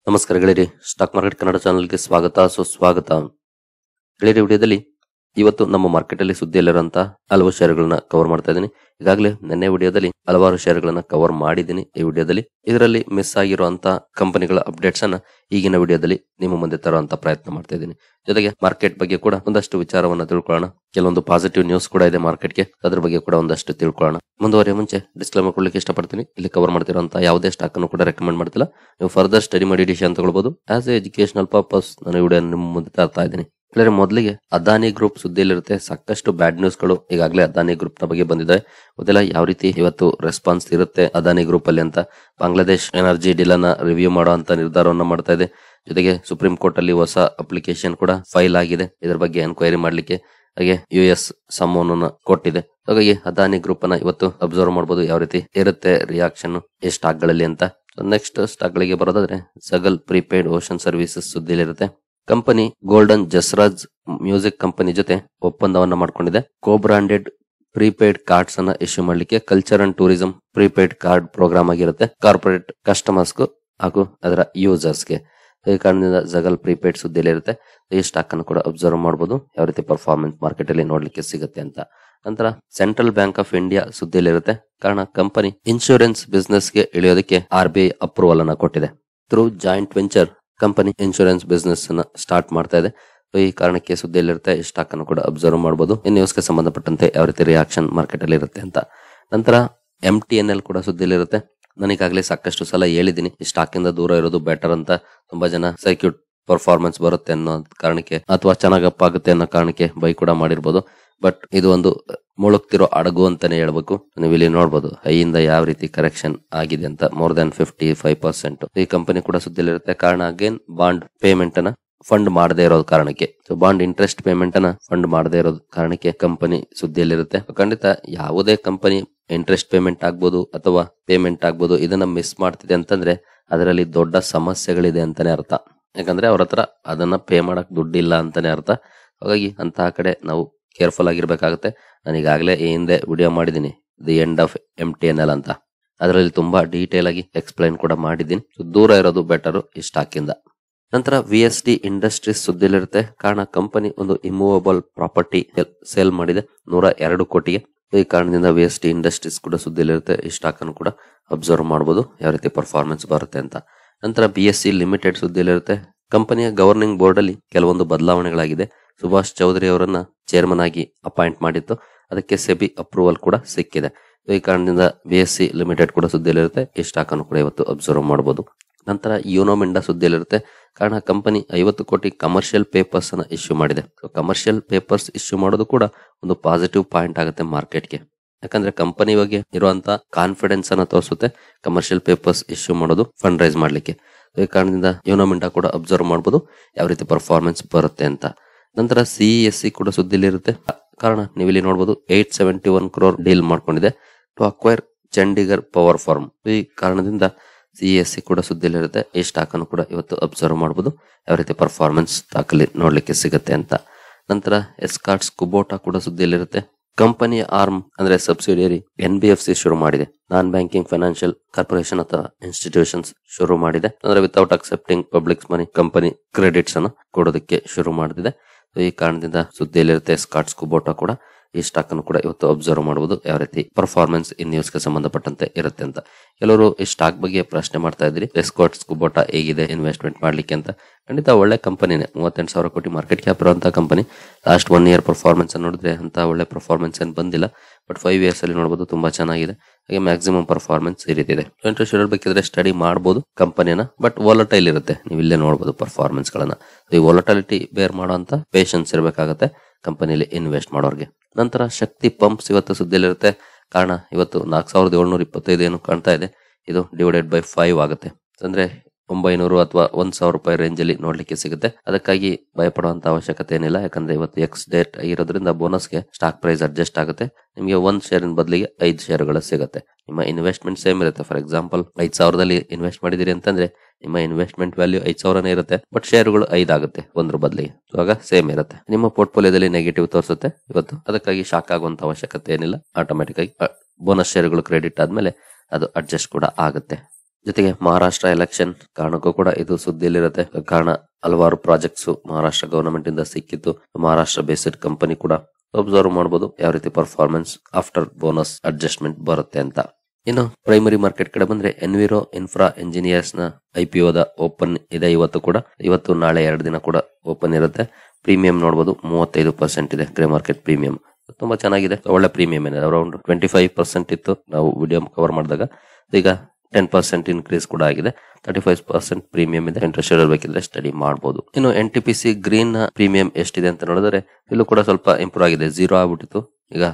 ನಮಸ್ಕಾರ ಗೆಳೆಯರಿ, stock market Kannada ಚಾನಲ್ಗೆ ಸ್ವಾಗತ ಸುಸ್ವಾಗತ. ಗೆಳೆಯರಿ, ವಿಡಿಯೋದಲ್ಲಿ ಇವತ್ತು ನಮ್ಮ ಮಾರ್ಕೆಟ್ ಅಲ್ಲಿ ಸುದ್ದಿಯಲ್ಲಿರುವಂತಹ ಹಲವು ಶೇರುಗಳನ್ನ ಕವರ್ ಮಾಡ್ತಾ ಇದ್ದೀನಿ. ಈಗಾಗಲೇ ನಿನ್ನೆ ವಿಡಿಯೋದಲ್ಲಿ ಹಲವಾರು ಶೇರುಗಳನ್ನ ಕವರ್ ಮಾಡಿದ್ದೀನಿ. ಈ ವಿಡಿಯೋದಲ್ಲಿ ಇದರಲ್ಲಿ ಮಿಸ್ ಆಗಿರುವಂತಹ ಕಂಪನಿಗಳ ಅಪ್ಡೇಟ್ಸ್ ಅನ್ನ ಈಗಿನ ವಿಡಿಯೋದಲ್ಲಿ ನಿಮ್ಮ ಮುಂದೆ ತರುವಂತ ಪ್ರಯತ್ನ ಮಾಡ್ತಾ ಇದ್ದೀನಿ. ಜೊತೆಗೆ ಮಾರ್ಕೆಟ್ ಬಗ್ಗೆ ಕೂಡ ಒಂದಷ್ಟು ವಿಚಾರವನ್ನ ತಿಳ್ಕೊಳ್ಳೋಣ. ಕೆಲವೊಂದು ಪಾಸಿಟಿವ್ ನ್ಯೂಸ್ ಕೂಡ ಇದೆ ಮಾರ್ಕೆಟ್ಗೆ, ಅದ್ರ ಬಗ್ಗೆ ಕೂಡ ಒಂದಷ್ಟು ತಿಳ್ಕೊಳ್ಳೋಣ. ಮುಂದುವರಿಯ ಮುಂಚೆ ಡಿಸ್ಕ್ಲೇಮರ್ ಕೊಡ್ಲಿಕ್ಕೆ ಇಷ್ಟಪಡ್ತೀನಿ. ಇಲ್ಲಿ ಕವರ್ ಮಾಡ್ತಿರುವಂತಹ ಯಾವುದೇ ಸ್ಟಾಕ್ ಅನ್ನು ಕೂಡ ರೆಕಮೆಂಡ್ ಮಾಡ್ತಿಲ್ಲ. ನೀವು ಫರ್ದರ್ ಸ್ಟಡಿ ಮಾಡಿ ಡಿಸಿಷನ್ ತಗೊಳ್ಬಹುದು. ಆಸ್ ಎ ಎಜುಕೇಶನಲ್ ಪರ್ಪಸ್ ನಾನು ವಿಡಿಯೋ ನಿಮ್ಮ ಮುಂದೆ ತರ್ತಾ ಇದ್ದೀನಿ. ಮೊದಲಿಗೆ ಅದಾನಿ ಗ್ರೂಪ್ ಸುದ್ದಿಯಲ್ಲಿರುತ್ತೆ. ಸಾಕಷ್ಟು ಬ್ಯಾಡ್ ನ್ಯೂಸ್ ಗಳು ಈಗಾಗಲೇ ಅದಾನಿ ಗ್ರೂಪ್ ನ ಬಗ್ಗೆ ಬಂದಿದೆ. ಮೊದಲ ಯಾವ ರೀತಿ ಇವತ್ತು ರೆಸ್ಪಾನ್ಸ್ ಇರುತ್ತೆ ಅದಾನಿ ಗ್ರೂಪ್ ಅಲ್ಲಿ ಅಂತ ಬಾಂಗ್ಲಾದೇಶ್ ಎನರ್ಜಿ ಡೀಲ್ ಅನ್ನ ರಿವ್ಯೂ ಮಾಡುವಂತ ನಿರ್ಧಾರವನ್ನ ಮಾಡ್ತಾ ಇದೆ. ಜೊತೆಗೆ ಸುಪ್ರೀಂ ಕೋರ್ಟ್ ಅಲ್ಲಿ ಹೊಸ ಅಪ್ಲಿಕೇಶನ್ ಕೂಡ ಫೈಲ್ ಆಗಿದೆ ಇದರ ಬಗ್ಗೆ ಎನ್ಕ್ವೈರಿ ಮಾಡ್ಲಿಕ್ಕೆ. ಹಾಗೆ US ಸಮನ್ವನ್ನ ಕೊಟ್ಟಿದೆ. ಹಾಗಾಗಿ ಅದಾನಿ ಗ್ರೂಪ್ ಅನ್ನ ಇವತ್ತು ಅಬ್ಸರ್ವ್ ಮಾಡಬಹುದು ಯಾವ ರೀತಿ ಇರುತ್ತೆ ರಿಯಾಕ್ಷನ್ ಈ ಸ್ಟಾಕ್ ಗಳಲ್ಲಿ ಅಂತ. ನೆಕ್ಸ್ಟ್ ಸ್ಟಾಕ್ ಗಳಿಗೆ ಬರೋದಾದ್ರೆ ಸಗಲ್ ಪ್ರೀಪೇಯ್ಡ್ ಓಷನ್ ಸರ್ವಿಸಸ್ ಸುದ್ದಿಲಿರುತ್ತೆ. Company golden Jasraj music company ಜೊತೆ ಒಪ್ಪಂದವನ್ನ ಮಾಡ್ಕೊಂಡಿದೆ. ಕೋ-ಬ್ರಾಂಡೆಡ್ ಪ್ರೀಪೇಯ್ಡ್ ಕಾರ್ಡ್ಸ್ ಅನ್ನ ಇಶ್ಯೂ ಮಾಡ್ಲಿಕ್ಕೆ. Culture and tourism prepaid card programme ಆಗಿರುತ್ತೆ ಕಾರ್ಪೊರೇಟ್ ಕಸ್ಟಮರ್ಸ್ಗೂ ಹಾಗೂ ಅದರ ಯೂಸರ್ಸ್ಗೆ. ಈ ಕಾರಣದಿಂದ ಜಗಲ್ ಪ್ರೀಪೇಯ್ಡ್ ಸುದ್ದಿಯಲ್ಲಿ ಇರುತ್ತೆ. ಈ ಸ್ಟಾಕ್ ಅನ್ನು ಕೂಡ ಅಬ್ಸರ್ವ್ ಮಾಡಬಹುದು ಯಾವ ರೀತಿ ಪರ್ಫಾರ್ಮೆನ್ಸ್ ಮಾರ್ಕೆಟ್ ಅಲ್ಲಿ ನೋಡ್ಲಿಕ್ಕೆ ಸಿಗುತ್ತೆ ಅಂತ. ನಂತರ ಸೆಂಟ್ರಲ್ ಬ್ಯಾಂಕ್ ಆಫ್ ಇಂಡಿಯಾ ಸುದ್ದಿಯಲ್ಲಿರುತ್ತೆ. ಕಾರಣ ಕಂಪನಿ ಇನ್ಶೂರೆನ್ಸ್ ಬಿಸ್ನೆಸ್ ಗೆ ಇಳಿಯೋದಕ್ಕೆ RBI ಅಪ್ರೂವಲ್ ಅನ್ನ ಕೊಟ್ಟಿದೆ. Through joint venture company insurance business ಅನ್ನ ಸ್ಟಾರ್ಟ್ ಮಾಡ್ತಾ ಇದೆ. ಈ ಕಾರಣಕ್ಕೆ ಸುದ್ದಿಯಲ್ಲಿರುತ್ತೆ. ಈ ಸ್ಟಾಕ್ ಅನ್ನು ಕೂಡ ಅಬ್ಸರ್ವ್ ಮಾಡಬಹುದು. ಈ ನ್ಯೂಸ್ಗೆ ಸಂಬಂಧಪಟ್ಟಂತೆ ಯಾವ ರೀತಿ ರಿಯಾಕ್ಷನ್ ಮಾರ್ಕೆಟ್ ಅಲ್ಲಿ ಇರುತ್ತೆ ಅಂತ. ನಂತರ MTNL ಕೂಡ ಸುದ್ದಿಯಲ್ಲಿರುತ್ತೆ. ನನಗಾಗಲೇ ಸಾಕಷ್ಟು ಸಲ ಹೇಳಿದ್ದೀನಿ ಈ ಸ್ಟಾಕ್ ಇಂದ ದೂರ ಇರೋದು ಬೆಟರ್ ಅಂತ. ತುಂಬಾ ಜನ ಸರ್ಕ್ಯೂಟ್ ಪರ್ಫಾರ್ಮೆನ್ಸ್ ಬರುತ್ತೆ ಅನ್ನೋ ಕಾರಣಕ್ಕೆ ಅಥವಾ ಚೆನ್ನಾಗಪ್ಪ ಆಗುತ್ತೆ ಅನ್ನೋ ಕಾರಣಕ್ಕೆ ಬೈ ಕೂಡ ಮಾಡಿರ್ಬೋದು. ಬಟ್ ಇದು ಒಂದು ಮುಳುಗ್ತಿರೋ ಹಡಗು ಅಂತಾನೆ ಹೇಳ್ಬೇಕು. ನೀವು ಇಲ್ಲಿ ನೋಡಬಹುದು ಹೈಯಿಂದ ಯಾವ ರೀತಿ ಕರೆಕ್ಷನ್ ಆಗಿದೆ ಅಂತ. More than 55%. ಈ ಕಂಪನಿ ಕೂಡ ಸುದ್ದಿಲಿರುತ್ತೆ. ಕಾರಣ ಅಗೇನ್ ಬಾಂಡ್ ಪೇಮೆಂಟ್ ಅನ್ನ ಫಂಡ್ ಮಾಡದೇ ಇರೋದು ಕಾರಣಕ್ಕೆ. ಬಾಂಡ್ ಇಂಟ್ರೆಸ್ಟ್ ಪೇಮೆಂಟ್ ಅನ್ನ ಫಂಡ್ ಮಾಡದೇ ಇರೋದು ಕಾರಣಕ್ಕೆ ಕಂಪನಿ ಸುದ್ದಿಯಲ್ಲಿರುತ್ತೆ. ಖಂಡಿತ ಯಾವುದೇ ಕಂಪನಿ ಇಂಟ್ರೆಸ್ಟ್ ಪೇಮೆಂಟ್ ಆಗ್ಬೋದು ಅಥವಾ ಪೇಮೆಂಟ್ ಆಗ್ಬೋದು, ಇದನ್ನ ಮಿಸ್ ಮಾಡ್ತಿದೆ ಅಂತಂದ್ರೆ ಅದರಲ್ಲಿ ದೊಡ್ಡ ಸಮಸ್ಯೆಗಳಿದೆ ಅಂತಾನೆ ಅರ್ಥ. ಯಾಕಂದ್ರೆ ಅವ್ರ ಹತ್ರ ಅದನ್ನ ಪೇ ಮಾಡಕ್ ದುಡ್ಡಿಲ್ಲ ಅಂತಾನೆ ಅರ್ಥ. ಹಾಗಾಗಿ ಅಂತಹ ಕಡೆ ನಾವು ಕೇರ್ಫುಲ್ ಆಗಿರ್ಬೇಕಾಗುತ್ತೆ. ನಾನು ಈಗಾಗಲೇ ಈ ಹಿಂದೆ ವಿಡಿಯೋ ಮಾಡಿದ್ದೀನಿ ದಿ ಎಂಡ್ ಆಫ್ MTNL ಅಂತ. ಅದರಲ್ಲಿ ತುಂಬಾ ಡೀಟೇಲ್ ಆಗಿ ಎಕ್ಸ್ಪ್ಲೈನ್ ಕೂಡ ಮಾಡಿದ್ದೀನಿ. ದೂರ ಇರೋದು ಬೆಟರ್ ಈ ಸ್ಟಾಕ್ ಇಂದ. ನಂತರ VSD ಇಂಡಸ್ಟ್ರೀಸ್ ಸುದ್ದಿಲಿರುತ್ತೆ. ಕಾರಣ ಕಂಪನಿ ಒಂದು ಇಮೂವಬಲ್ ಪ್ರಾಪರ್ಟಿ ಸೇಲ್ ಮಾಡಿದೆ 102 ಕೋಟಿಗೆ. ಈ ಕಾರಣದಿಂದ VSD ಇಂಡಸ್ಟ್ರೀಸ್ ಕೂಡ ಸುದ್ದಿಲಿರುತ್ತೆ. ಈ ಸ್ಟಾಕ್ ಅನ್ನು ಕೂಡ ಅಬ್ಸರ್ವ್ ಮಾಡಬಹುದು ಯಾವ ರೀತಿ ಪರ್ಫಾರ್ಮೆನ್ಸ್ ಬರುತ್ತೆ ಅಂತ. ನಂತರ BSE ಲಿಮಿಟೆಡ್ ಸುದ್ದಿಲಿರುತ್ತೆ. ಕಂಪನಿಯ ಗವರ್ನಿಂಗ್ ಬೋರ್ಡ್ ಅಲ್ಲಿ ಕೆಲವೊಂದು ಬದಲಾವಣೆಗಳಾಗಿದೆ. ಸುಭಾಷ್ ಚೌಧರಿ ಅವರನ್ನ ಚೇರ್ಮನ್ ಆಗಿ ಅಪಾಯಿಂಟ್ ಮಾಡಿತ್ತು. ಅದಕ್ಕೆ SEBI ಅಪ್ರೂವಲ್ ಕೂಡ ಸಿಕ್ಕಿದೆ. ಈ ಕಾರಣದಿಂದ BSE ಲಿಮಿಟೆಡ್ ಕೂಡ ಸುದ್ದಿಯಲ್ಲಿರುತ್ತೆ. ಈ ಸ್ಟಾಕ್ ಅನ್ನು ಕೂಡ ಇವತ್ತು ಅಬ್ಸರ್ವ್ ಮಾಡಬಹುದು. ನಂತರ ಯೂನೋ ಮಿಂಡಾ ಸುದ್ದಿಯಲ್ಲಿರುತ್ತೆ. ಕಾರಣ ಕಂಪನಿ 50 ಕೋಟಿ ಕಮರ್ಷಿಯಲ್ ಪೇಪರ್ಸ್ ಅನ್ನ ಇಶ್ಯೂ ಮಾಡಿದೆ. ಕಮರ್ಷಿಯಲ್ ಪೇಪರ್ಸ್ ಇಶ್ಯೂ ಮಾಡೋದು ಕೂಡ ಒಂದು ಪಾಸಿಟಿವ್ ಪಾಯಿಂಟ್ ಆಗುತ್ತೆ ಮಾರ್ಕೆಟ್ಗೆ. ಯಾಕಂದ್ರೆ ಕಂಪನಿ ಬಗ್ಗೆ ಇರುವಂತ ಕಾನ್ಫಿಡೆನ್ಸ್ ಅನ್ನ ತೋರಿಸುತ್ತೆ ಕಮರ್ಷಿಯಲ್ ಪೇಪರ್ಸ್ ಇಶ್ಯೂ ಮಾಡೋದು ಫಂಡ್ ರೈಸ್ ಮಾಡ್ಲಿಕ್ಕೆ. ಈ ಕಾರಣದಿಂದ ಯೂನೋ ಮಿಂಡಾ ಕೂಡ ಅಬ್ಸರ್ವ್ ಮಾಡಬಹುದು ಯಾವ ರೀತಿ ಪರ್ಫಾರ್ಮೆನ್ಸ್ ಬರುತ್ತೆ ಅಂತ. ನಂತರ CESC ಕೂಡ ಸುದ್ದಿಲಿರುತ್ತೆ. ಕಾರಣ ನೀವಿಲ್ಲಿ ನೋಡಬಹುದು 871 crore ಡೀಲ್ ಮಾಡ್ಕೊಂಡಿದೆ to acquire Chandigarh power farm. ಈ ಕಾರಣದಿಂದ CESC ಕೂಡ ಸುದ್ದಿಲಿರುತ್ತೆ. ಈ ಸ್ಟಾಕ್ ಅನ್ನು ಕೂಡ ಇವತ್ತು ಅಬ್ಸರ್ವ್ ಮಾಡಬಹುದು ಯಾವ ರೀತಿ ಪರ್ಫಾರ್ಮೆನ್ಸ್ ಸ್ಟಾಕ್ ಅಲ್ಲಿ ನೋಡ್ಲಿಕ್ಕೆ ಸಿಗುತ್ತೆ ಅಂತ. ನಂತರ ಎಸ್ಕಾರ್ಟ್ಸ್ ಕುಬೋಟಾ ಕೂಡ ಸುದ್ದಿಯಲ್ಲಿರುತ್ತೆ. ಕಂಪನಿಯ ಆರ್ಮ್ ಅಂದ್ರೆ ಸಬ್ಸಿಡಿಯರಿ NBFC ಶುರು ಮಾಡಿದೆ. ನಾನ್ ಬ್ಯಾಂಕಿಂಗ್ ಫೈನಾನ್ಷಿಯಲ್ ಕಾರ್ಪೊರೇಷನ್ ಅಥವಾ ಇನ್ಸ್ಟಿಟ್ಯೂಷನ್ಸ್ ಶುರು ಮಾಡಿದೆ. ಅಂದ್ರೆ ವಿತೌಟ್ ಅಕ್ಸೆಪ್ಟಿಂಗ್ ಪಬ್ಲಿಕ್ ಮನಿ ಕಂಪನಿ ಕ್ರೆಡಿಟ್ಸ್ ಅನ್ನು ಕೊಡೋದಕ್ಕೆ ಶುರು ಮಾಡಿದೆ. ಈ ಕಾರಣದಿಂದ ಸುದ್ದಿಯಲ್ಲಿರುತ್ತೆ ಎಸ್ಕಾರ್ಟ್ಸ್ ಕುಬೋಟಾ ಕೂಡ. ಈ ಸ್ಟಾಕ್ ಅನ್ನು ಕೂಡ ಇವತ್ತು ಅಬ್ಸರ್ವ್ ಮಾಡಬಹುದು ಯಾವ ರೀತಿ ಪರ್ಫಾರ್ಮೆನ್ಸ್ ಈ ನ್ಯೂಸ್ ಗೆ ಸಂಬಂಧಪಟ್ಟಂತೆ ಇರುತ್ತೆ ಅಂತ. ಕೆಲವರು ಈ ಸ್ಟಾಕ್ ಬಗ್ಗೆ ಪ್ರಶ್ನೆ ಮಾಡ್ತಾ ಇದ್ರಿ, ಎಸ್ಕಾರ್ಟ್ಸ್ ಕುಬೋಟಾ ಹೇಗಿದೆ ಇನ್ವೆಸ್ಟ್ಮೆಂಟ್ ಮಾಡ್ಲಿಕ್ಕೆ ಅಂತ. ಖಂಡಿತ ಒಳ್ಳೆ ಕಂಪನಿನೇ. 38,000 ಕೋಟಿ ಮಾರ್ಕೆಟ್ ಕ್ಯಾಪ್ ಇರುವಂತಹ ಕಂಪನಿ. ಲಾಸ್ಟ್ 1 year ಪರ್ಫಾರ್ಮೆನ್ಸ್ ಅನ್ನು ನೋಡಿದ್ರೆ ಅಂತ ಒಳ್ಳೆ ಪರ್ಫಾರ್ಮೆನ್ಸ್ ಏನ್ ಬಂದಿಲ್ಲ. ಬಟ್ 5 years ಅಲ್ಲಿ ನೋಡಬಹುದು ತುಂಬಾ ಚೆನ್ನಾಗಿದೆ. ಹಾಗೆ ಮ್ಯಾಕ್ಸಿಮಮ್ ಪರ್ಫಾರ್ಮೆನ್ಸ್ ಈ ರೀತಿ ಇದೆ. ಇಂಟ್ರೆಸ್ಟ್ ಇರಬೇಕಿದ್ರೆ ಸ್ಟಡಿ ಮಾಡಬಹುದು ಕಂಪನಿನ. ಬಟ್ ವಾಲಟೈಲ್ ಇರುತ್ತೆ, ನೀವು ಇಲ್ಲೇ ನೋಡಬಹುದು ಪರ್ಫಾರ್ಮೆನ್ಸ್ ಗಳನ್ನ. ಈ ವಾಲಟಾಲಿಟಿ ಬೇರ್ ಮಾಡುವಂತ ಪೇಷನ್ಸ್ ಇರಬೇಕಾಗುತ್ತೆ ಕಂಪನಿಯಲ್ಲಿ ಇನ್ವೆಸ್ಟ್ ಮಾಡೋರ್ಗೆ. ನಂತರ ಶಕ್ತಿ ಪಂಪ್ಸ್ ಇವತ್ತು ಸುದ್ದಿಯಲ್ಲಿರುತ್ತೆ. ಕಾರಣ ಇವತ್ತು 4,725 ಏನು ಕಾಣ್ತಾ ಇದೆ, ಇದು ಡಿವೈಡೆಡ್ ಬೈ 5 ಆಗುತ್ತೆ. ಅಂದ್ರೆ 900 ಅಥವಾ 1,000 ರೂಪಾಯಿ ರೇಂಜ್ ಅಲ್ಲಿ ನೋಡ್ಲಿಕ್ಕೆ ಸಿಗುತ್ತೆ. ಅದಕ್ಕಾಗಿ ಭಯಪಡುವಂತ ಅವಶ್ಯಕತೆ ಏನಿಲ್ಲ. ಯಾಕಂದ್ರೆ ಇವತ್ತು X ಡೇಟ್ ಆಗಿರೋದ್ರಿಂದ ಬೋನಸ್ಗೆ ಸ್ಟಾಕ್ ಪ್ರೈಸ್ ಅಡ್ಜಸ್ಟ್ ಆಗುತ್ತೆ. ನಿಮಗೆ 1 ಶೇರ್ ಬದಲಿಗೆ 5 ಶೇರುಗಳು ಸಿಗುತ್ತೆ. ನಿಮ್ಮ ಇನ್ವೆಸ್ಟ್ಮೆಂಟ್ ಸೇಮ್ ಇರುತ್ತೆ. ಫಾರ್ ಎಕ್ಸಾಂಪಲ್ 5,000ದಲ್ಲಿ ಇನ್ವೆಸ್ಟ್ ಮಾಡಿದಿರಿ ಅಂತಂದ್ರೆ ನಿಮ್ಮ ಇನ್ವೆಸ್ಟ್ಮೆಂಟ್ ವ್ಯಾಲ್ಯೂ 5,000 ಇರುತ್ತೆ. ಬಟ್ ಶೇರುಗಳು 5 ಆಗುತ್ತೆ 1 ಬದಲಿಗೆ. ಆಗ ಸೇಮ್ ಇರುತ್ತೆ. ನಿಮ್ಮ ಪೋರ್ಟ್ಫೋಲಿಯೋದಲ್ಲಿ ನೆಗೆಟಿವ್ ತೋರಿಸುತ್ತೆ ಇವತ್ತು. ಅದಕ್ಕಾಗಿ ಶಾಕ್ ಆಗುವಂತ ಅವಶ್ಯಕತೆ ಏನಿಲ್ಲ. ಆಟೋಮೆಟಿಕ್ ಆಗಿ ಬೋನಸ್ ಶೇರುಗಳು ಕ್ರೆಡಿಟ್ ಆದ್ಮೇಲೆ ಅದು ಅಡ್ಜಸ್ಟ್ ಕೂಡ ಆಗುತ್ತೆ. ಜೊತೆಗೆ ಮಹಾರಾಷ್ಟ್ರ ಎಲೆಕ್ಷನ್ ಕಾರಣಕ್ಕೂ ಕೂಡ ಇದು ಸುದ್ದಿಯಲ್ಲಿರುತ್ತೆ. ಕಾರಣ ಹಲವಾರು ಪ್ರಾಜೆಕ್ಟ್ಸ್ ಮಹಾರಾಷ್ಟ್ರ ಗವರ್ನಮೆಂಟ್ ಇಂದ ಸಿಕ್ಕಿತ್ತು. ಮಹಾರಾಷ್ಟ್ರ ಬೇಸ್ಡ್ ಕಂಪನಿ ಕೂಡ ಅಬ್ಸರ್ವ್ ಮಾಡಬಹುದು ಯಾವ ರೀತಿ ಪರ್ಫಾರ್ಮೆನ್ಸ್ ಆಫ್ಟರ್ ಬೋನಸ್ ಅಡ್ಜಸ್ಟ್ಮೆಂಟ್ ಬರುತ್ತೆ ಅಂತ. ಇನ್ನು ಪ್ರೈಮರಿ ಮಾರ್ಕೆಟ್ ಕಡೆ ಬಂದ್ರೆ ಎನ್ವಿರೋ ಇನ್ಫ್ರಾ ಇಂಜಿನಿಯರ್ಸ್ ನ IPO ದ ಓಪನ್ ಇದೆ ಇವತ್ತು ನಾಳೆ 2 ದಿನ ಕೂಡ ಓಪನ್ ಇರುತ್ತೆ. ಪ್ರೀಮಿಯಂ ನೋಡಬಹುದು 35% ಇದೆ. ಗ್ರೇ ಮಾರ್ಕೆಟ್ ಪ್ರೀಮಿಯಂ ತುಂಬಾ ಚೆನ್ನಾಗಿದೆ, ಒಳ್ಳೆ ಪ್ರೀಮಿಯಂ ಇದೆ. ಅರೌಂಡ್ 25% ಇತ್ತು ನಾವು ವಿಡಿಯೋ ಕವರ್ ಮಾಡಿದಾಗ, ಈಗ 10% ಇನ್ಕ್ರೀಸ್ ಕೂಡ ಆಗಿದೆ. 35% ಪ್ರೀಮಿಯಂ ಇದೆ. ಇಂಟ್ರೆಸ್ಟ್ ಬೇಕಿದ್ರೆ ಸ್ಟಡಿ ಮಾಡಬಹುದು. ಇನ್ನು NTPC ಗ್ರೀನ್ ನ ಪ್ರೀಮಿಯಂ ಎಷ್ಟಿದೆ ಅಂತ ನೋಡಿದ್ರೆ ಇಲ್ಲೂ ಕೂಡ ಸ್ವಲ್ಪ ಇಂಪ್ರೂವ್ ಆಗಿದೆ. 0 ಆಗ್ಬಿಟ್ಟಿತ್ತು, ಈಗ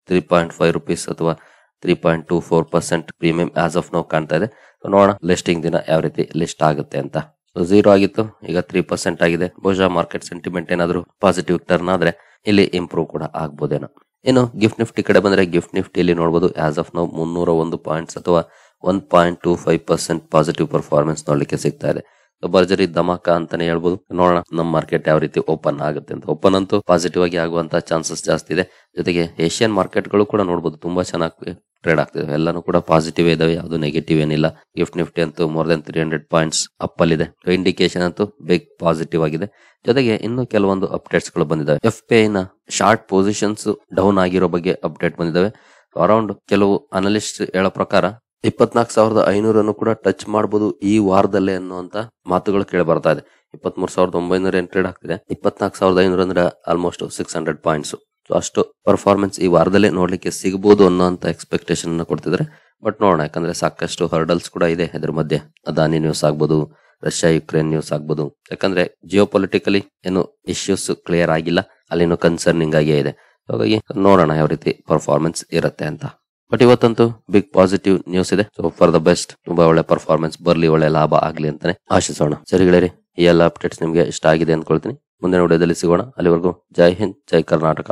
3.5 rupees ಅಥವಾ 3.24% ಪ್ರೀಮಿಯಂ ಆಸ್ ಆಫ್ ನೌ ಕಾಣ್ತಾ ಇದೆ. ನೋಡೋಣ ಲಿಸ್ಟಿಂಗ್ ದಿನ ಯಾವ ರೀತಿ ಲಿಸ್ಟ್ ಆಗುತ್ತೆ ಅಂತ. 0 ಆಗಿತ್ತು, ಈಗ 3% ಆಗಿದೆ. ಬಹುಶಃ ಮಾರ್ಕೆಟ್ ಸೆಂಟಿಮೆಂಟ್ ಏನಾದ್ರು ಪಾಸಿಟಿವ್ ಟರ್ನ್ ಆದ್ರೆ ಇಲ್ಲಿ ಇಂಪ್ರೂವ್ ಕೂಡ ಆಗ್ಬೋದೇನೋ. ಇನ್ನು ಗಿಫ್ಟ್ ನಿಫ್ಟಿ ಕಡೆ ಬಂದ್ರೆ ಗಿಫ್ಟ್ ನಿಫ್ಟಿಯಲ್ಲಿ ನೋಡಬಹುದು ಆಸ್ ಆಫ್ ನೌ 301 ಪಾಯಿಂಟ್ಸ್ ಅಥವಾ 1.25% ಪಾಸಿಟಿವ್ ಪರ್ಫಾರ್ಮೆನ್ಸ್ ನೋಡ್ಲಿಕ್ಕೆ ಸಿಗ್ತಾ ಇದೆ. ಭರ್ಜರಿ ಧಮಾಕ ಅಂತಾನೆ ಹೇಳ್ಬೋದು. ನೋಡೋಣ ನಮ್ಮ ಮಾರ್ಕೆಟ್ ಯಾವ ರೀತಿ ಓಪನ್ ಆಗುತ್ತೆ ಅಂತ. ಓಪನ್ ಅಂತೂ ಪಾಸಿಟಿವ್ ಆಗಿ ಆಗುವಂತ ಚಾನ್ಸಸ್ ಜಾಸ್ತಿ ಇದೆ. ಜೊತೆಗೆ ಏಷ್ಯನ್ ಮಾರ್ಕೆಟ್ ಗಳು ಕೂಡ ನೋಡಬಹುದು ತುಂಬಾ ಚೆನ್ನಾಗಿ ಟ್ರೇಡ್ ಆಗ್ತಿದೆ. ಎಲ್ಲಾನು ಕೂಡ ಪಾಸಿಟಿವ್ ಇದಾವೆ, ಯಾವುದು ನೆಗೆಟಿವ್ ಏನಿಲ್ಲ. ಗಿಫ್ಟ್ ನಿಫ್ಟಿ ಅಂತೂ ಮೋರ್ ದೆನ್ 300 ಪಾಯಿಂಟ್ಸ್ ಅಪ್ ಅಲ್ಲಿದೆ. ಇಂಡಿಕೇಶನ್ ಅಂತೂ ಬಿಗ್ ಪಾಸಿಟಿವ್ ಆಗಿದೆ. ಜೊತೆಗೆ ಇನ್ನು ಕೆಲವೊಂದು ಅಪ್ಡೇಟ್ಸ್ ಗಳು ಬಂದಿದ್ದಾವೆ. FPI ನ ಶಾರ್ಟ್ ಪೊಸಿಷನ್ಸ್ ಡೌನ್ ಆಗಿರೋ ಬಗ್ಗೆ ಅಪ್ಡೇಟ್ ಬಂದಿದ್ದಾವೆ. ಅರೌಂಡ್ ಕೆಲವು ಅನಲಿಸ್ಟ್ ಹೇಳೋ ಪ್ರಕಾರ 24,500 ಕೂಡ ಟಚ್ ಮಾಡಬಹುದು ಈ ವಾರದಲ್ಲೇ ಅನ್ನುವಂತ ಮಾತುಗಳು ಕೇಳಿ ಬರ್ತಾ ಇದೆ. 23,900 ಟ್ರೇಡ್ ಆಗ್ತಿದೆ. 24,500 ಅಂದ್ರೆ ಆಲ್ಮೋಸ್ಟ್ 600 ಪಾಯಿಂಟ್ಸ್. ಅಷ್ಟು ಪರ್ಫಾರ್ಮೆನ್ಸ್ ಈ ವಾರದಲ್ಲೇ ನೋಡ್ಲಿಕ್ಕೆ ಸಿಗಬಹುದು ಅನ್ನೋಂತ ಎಕ್ಸ್ಪೆಕ್ಟೇಷನ್ ಕೊಡ್ತಿದ್ದಾರೆ. ಬಟ್ ನೋಡೋಣ, ಯಾಕಂದ್ರೆ ಸಾಕಷ್ಟು ಹರ್ಡಲ್ಸ್ ಕೂಡ ಇದೆ ಇದ್ರ ಮಧ್ಯೆ. ಅದಾನಿ ನ್ಯೂಸ್ ಆಗ್ಬೋದು, ರಷ್ಯಾ ಯುಕ್ರೇನ್ ನ್ಯೂಸ್ ಆಗ್ಬೋದು. ಯಾಕಂದ್ರೆ ಜಿಯೋ ಪೊಲಿಟಿಕಲಿ ಏನು ಇಶ್ಯೂಸ್ ಕ್ಲಿಯರ್ ಆಗಿಲ್ಲ, ಅಲ್ಲಿನೂ ಕನ್ಸರ್ನಿಂಗ್ ಆಗೇ ಇದೆ. ಹಾಗಾಗಿ ನೋಡೋಣ ಯಾವ ರೀತಿ ಪರ್ಫಾರ್ಮೆನ್ಸ್ ಇರುತ್ತೆ ಅಂತ. ಬಟ್ ಇವತ್ತಂತೂ ಬಿಗ್ ಪಾಸಿಟಿವ್ ನ್ಯೂಸ್ ಇದೆ. ಸೊ ಫಾರ್ ದ ಬೆಸ್ಟ್, ತುಂಬಾ ಒಳ್ಳೆ ಪರ್ಫಾರ್ಮೆನ್ಸ್ ಬರ್ಲಿ, ಒಳ್ಳೆ ಲಾಭ ಆಗ್ಲಿ ಅಂತಾನೆ ಆಶಿಸೋಣ. ಸರಿ ಗೆಳೆಯರಿ, ಈ ಎಲ್ಲ ಅಪ್ಡೇಟ್ಸ್ ನಿಮ್ಗೆ ಇಷ್ಟ ಆಗಿದೆ ಅನ್ಕೊಳ್ತೀನಿ. ಮುಂದಿನ ವಿಡಿಯೋದಲ್ಲಿ ಸಿಗೋಣ. ಅಲ್ಲಿವರೆಗೂ ಜೈ ಹಿಂದ್, ಜೈ ಕರ್ನಾಟಕ.